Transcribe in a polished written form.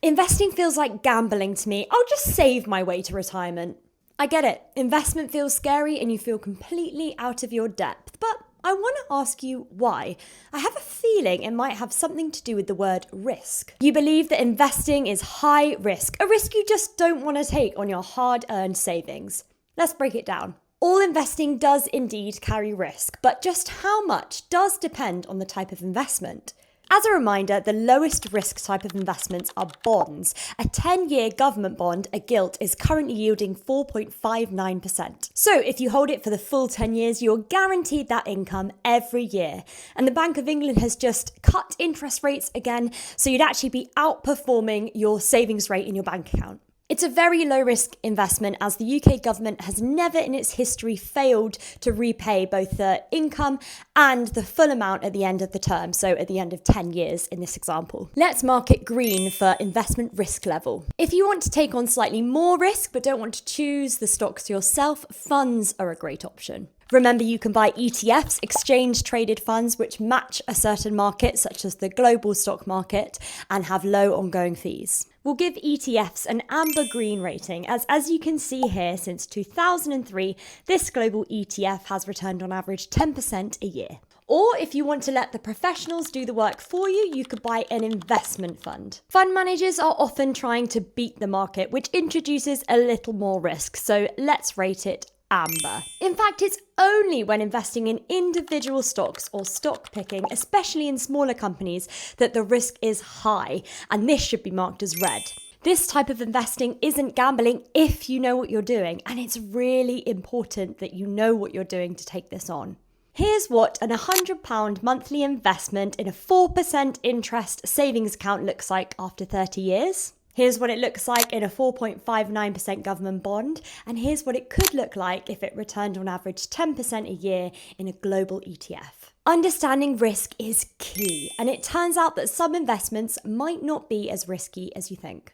Investing feels like gambling to me. I'll just save my way to retirement. I get it. Investment feels scary and you feel completely out of your depth. But I want to ask you why. I have a feeling it might have something to do with the word risk. You believe that investing is high risk, a risk you just don't want to take on your hard-earned savings. Let's break it down. All investing does indeed carry risk, but just how much does depend on the type of investment. As a reminder, the lowest risk type of investments are bonds. A 10-year government bond, a gilt, is currently yielding 4.59%. So if you hold it for the full 10 years, you're guaranteed that income every year. And the Bank of England has just cut interest rates again, so you'd actually be outperforming your savings rate in your bank account. It's a very low-risk investment as the UK government has never in its history failed to repay both the income and the full amount at the end of the term, so at the end of 10 years in this example. Let's mark it green for investment risk level. If you want to take on slightly more risk but don't want to choose the stocks yourself, funds are a great option. Remember, you can buy ETFs, exchange-traded funds, which match a certain market, such as the global stock market, and have low ongoing fees. We'll give ETFs an amber-green rating, as you can see here, since 2003, this global ETF has returned on average 10% a year. Or if you want to let the professionals do the work for you, you could buy an investment fund. Fund managers are often trying to beat the market, which introduces a little more risk, so let's rate it amber. In fact, it's only when investing in individual stocks or stock picking, especially in smaller companies, that the risk is high, and this should be marked as red. This type of investing isn't gambling if you know what you're doing, and it's really important that you know what you're doing to take this on. Here's what an £100 monthly investment in a 4% interest savings account looks like after 30 years. Here's what it looks like in a 4.59% government bond, and here's what it could look like if it returned on average 10% a year in a global ETF. Understanding risk is key, and it turns out that some investments might not be as risky as you think.